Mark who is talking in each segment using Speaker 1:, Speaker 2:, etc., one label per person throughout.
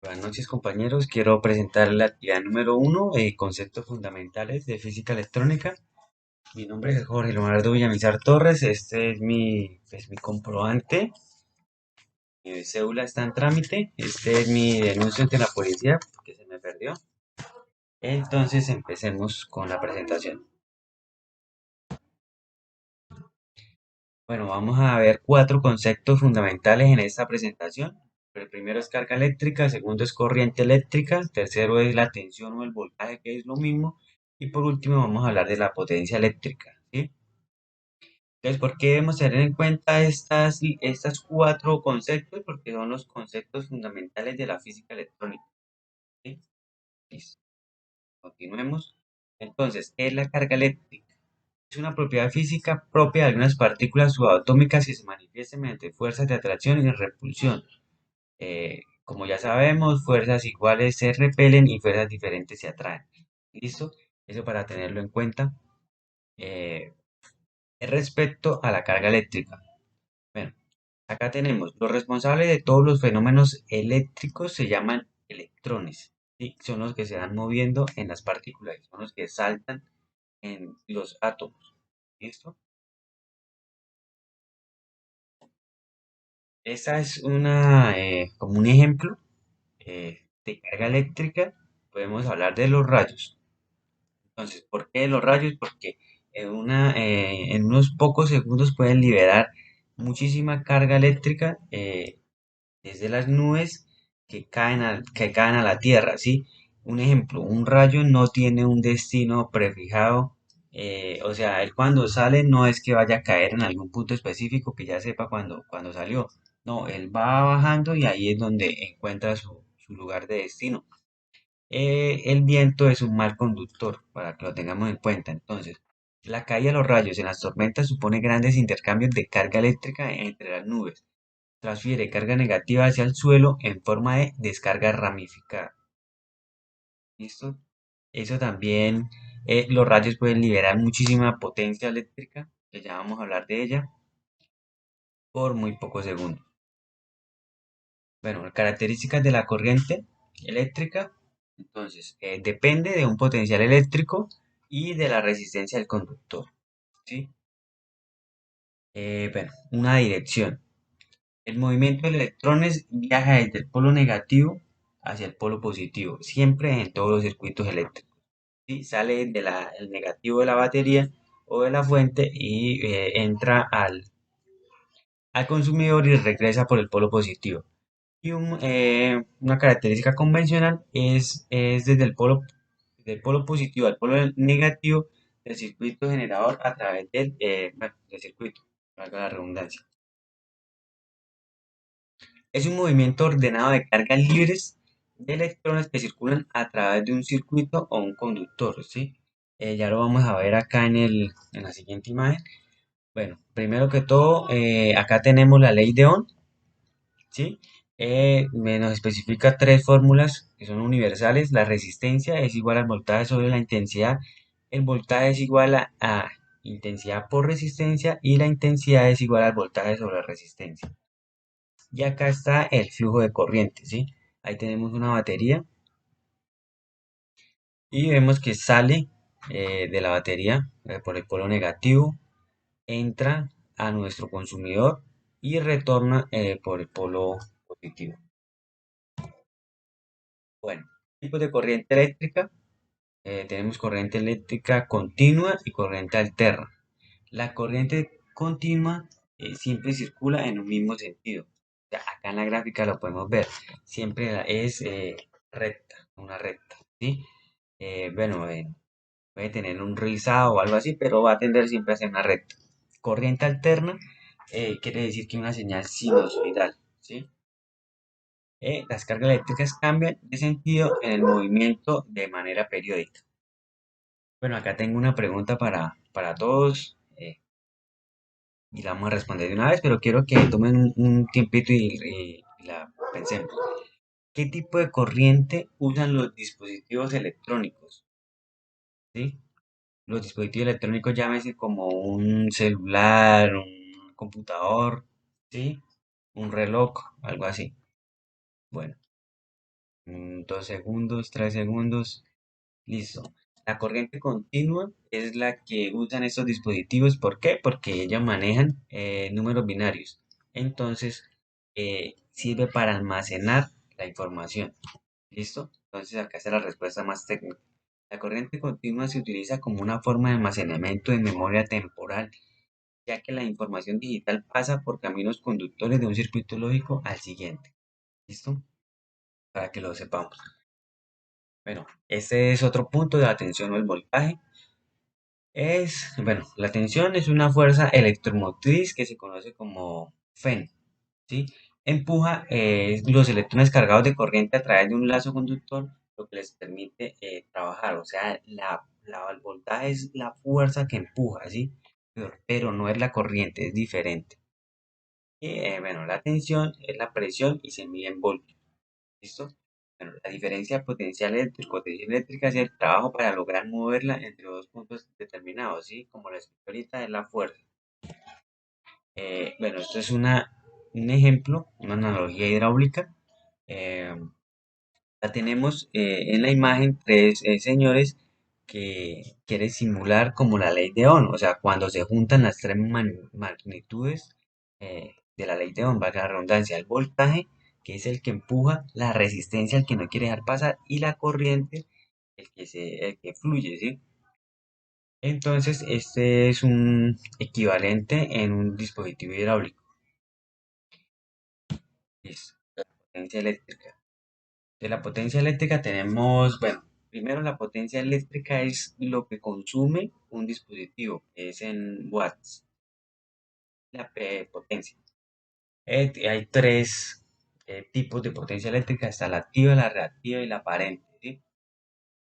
Speaker 1: Buenas noches, compañeros. Quiero presentar la actividad número uno, conceptos fundamentales de física electrónica. Mi nombre es Jorge Leonardo Villamizar Torres. Este es mi comprobante. Mi cédula está en trámite. Este es mi denuncia ante la policía que se me perdió. Entonces, empecemos con la presentación. Bueno, vamos a ver cuatro conceptos fundamentales en esta presentación. El primero es carga eléctrica, el segundo es corriente eléctrica, el tercero es la tensión o el voltaje, que es lo mismo, y por último vamos a hablar de la potencia eléctrica, ¿sí? Entonces, ¿por qué debemos tener en cuenta estas cuatro conceptos? Porque son los conceptos fundamentales de la física electrónica, ¿sí? Listo, continuemos. Entonces, ¿qué es la carga eléctrica? Es una propiedad física propia de algunas partículas subatómicas que se manifiestan mediante fuerzas de atracción y de repulsión. Como ya sabemos, fuerzas iguales se repelen y fuerzas diferentes se atraen. ¿Listo? Eso para tenerlo en cuenta. Eh, Respecto a la carga eléctrica. Bueno, acá tenemos los responsables de todos los fenómenos eléctricos se llaman electrones. ¿Sí? Son los que se van moviendo en las partículas, son los que saltan en los átomos. ¿Listo? Esa es como un ejemplo de carga eléctrica. Podemos hablar de los rayos. Entonces, ¿por qué los rayos? Porque en unos pocos segundos pueden liberar muchísima carga eléctrica desde las nubes que caen a la Tierra, ¿sí? Un ejemplo, un rayo no tiene un destino prefijado, o sea, él cuando sale no es que vaya a caer en algún punto específico que ya sepa cuando salió, no, él va bajando y ahí es donde encuentra su lugar de destino. El viento es un mal conductor, para que lo tengamos en cuenta. Entonces, la caída de los rayos en las tormentas supone grandes intercambios de carga eléctrica entre las nubes. Transfiere carga negativa hacia el suelo en forma de descarga ramificada. ¿Listo? Eso también, los rayos pueden liberar muchísima potencia eléctrica, que ya vamos a hablar de ella, por muy pocos segundos. Bueno, características de la corriente eléctrica. Entonces, depende de un potencial eléctrico y de la resistencia del conductor, ¿sí? Bueno, una dirección. El movimiento de electrones viaja desde el polo negativo hacia el polo positivo, siempre en todos los circuitos eléctricos, ¿sí? Sale el negativo de la batería o de la fuente y entra al consumidor y regresa por el polo positivo. Y una característica convencional es del polo positivo al polo negativo del circuito generador a través del circuito, valga la redundancia. Es un movimiento ordenado de cargas libres de electrones que circulan a través de un circuito o un conductor, ¿sí? Ya lo vamos a ver acá en la siguiente imagen. Bueno, primero que todo, acá tenemos la ley de Ohm, ¿sí? Nos especifica tres fórmulas que son universales. La resistencia es igual al voltaje sobre la intensidad. El voltaje es igual a intensidad por resistencia y la intensidad es igual al voltaje sobre la resistencia. Y acá está el flujo de corriente, ¿sí? Ahí tenemos una batería y vemos que sale de la batería por el polo negativo, entra a nuestro consumidor y retorna por el polo positivo. Bueno, tipos de corriente eléctrica. Tenemos corriente eléctrica continua y corriente alterna. La corriente continua siempre circula en un mismo sentido. O sea, acá en la gráfica lo podemos ver. Siempre es recta, una recta, ¿sí? Bueno, puede tener un rizado o algo así, pero va a tender siempre a ser una recta. Corriente alterna quiere decir que una señal sinusoidal, ¿sí? Las cargas eléctricas cambian de sentido en el movimiento de manera periódica. Bueno, acá tengo una pregunta para todos y la vamos a responder de una vez, pero quiero que tomen un tiempito y la pensemos. ¿Qué tipo de corriente usan los dispositivos electrónicos? ¿Sí? Los dispositivos electrónicos llámese como un celular, un computador, ¿sí? Un reloj, algo así. Bueno. 2 segundos, 3 segundos. Listo. La corriente continua es la que usan estos dispositivos. ¿Por qué? Porque ellos manejan números binarios. Entonces, sirve para almacenar la información. ¿Listo? Entonces, acá está la respuesta más técnica. La corriente continua se utiliza como una forma de almacenamiento de memoria temporal, ya que la información digital pasa por caminos conductores de un circuito lógico al siguiente. ¿Listo? Para que lo sepamos. Bueno, este es otro punto de la tensión o el voltaje. Bueno, la tensión es una fuerza electromotriz que se conoce como FEN, ¿sí? Empuja los electrones cargados de corriente a través de un lazo conductor, lo que les permite trabajar. O sea, el voltaje es la fuerza que empuja, ¿sí? Pero no es la corriente, es diferente. Y bueno, la tensión es la presión y se mide en voltios. ¿Listo? Bueno, la diferencia potencial entre potencia eléctrica es el trabajo para lograr moverla entre dos puntos determinados, ¿sí? Como la expliqué ahorita, es la fuerza. Bueno, esto es un ejemplo, una analogía hidráulica. Eh, la tenemos en la imagen tres señores que quieren simular como la ley de Ohm, o sea, cuando se juntan las tres magnitudes de la ley de Ohm, valga la redundancia, el voltaje, que es el que empuja, la resistencia, el que no quiere dejar pasar, y la corriente, el que fluye, ¿sí? Entonces, este es un equivalente en un dispositivo hidráulico. Es la potencia eléctrica. De la potencia eléctrica tenemos, bueno, primero la potencia eléctrica es lo que consume un dispositivo, que es en watts, la potencia. Hay tres tipos de potencia eléctrica, está la activa, la reactiva y la aparente, ¿sí?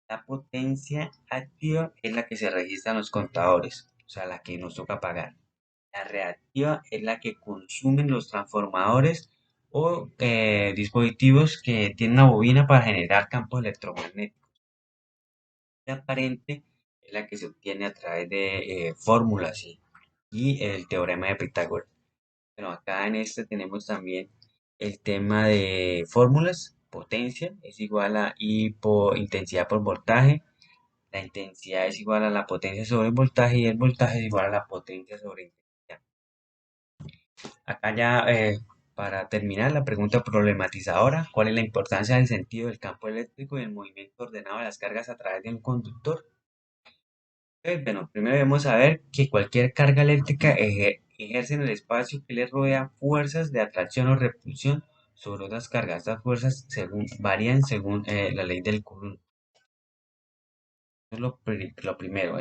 Speaker 1: La potencia activa es la que se registra en los contadores, o sea, la que nos toca pagar. La reactiva es la que consumen los transformadores o dispositivos que tienen una bobina para generar campos electromagnéticos. La aparente es la que se obtiene a través de fórmulas y el teorema de Pitágoras. Bueno, acá en este tenemos también el tema de fórmulas. Potencia es igual a I por intensidad por voltaje. La intensidad es igual a la potencia sobre el voltaje y el voltaje es igual a la potencia sobre intensidad. Acá ya, para terminar, la pregunta problematizadora, ¿cuál es la importancia del sentido del campo eléctrico y el movimiento ordenado de las cargas a través de un conductor? Bueno, primero debemos saber que cualquier carga eléctrica ejerce en el espacio que le rodea fuerzas de atracción o repulsión sobre otras cargas. Estas fuerzas varían según la ley del Coulomb. Eso es lo primero.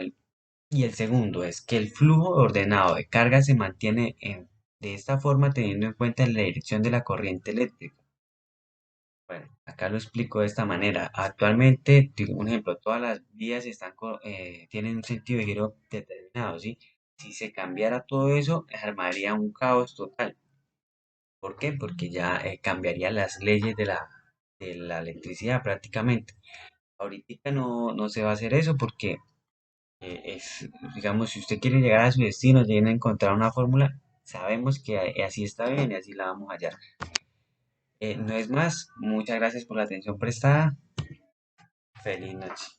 Speaker 1: Y el segundo es que el flujo ordenado de carga se mantiene de esta forma teniendo en cuenta la dirección de la corriente eléctrica. Bueno, acá lo explico de esta manera. Actualmente, digo, un ejemplo, todas las vías tienen un sentido de giro determinado, ¿sí? Si se cambiara todo eso, armaría un caos total. ¿Por qué? Porque ya cambiaría las leyes de la electricidad prácticamente. Ahorita no se va a hacer eso porque digamos, si usted quiere llegar a su destino, lleguen a encontrar una fórmula, sabemos que así está bien y así la vamos a hallar. No es más, muchas gracias por la atención prestada. Feliz noche.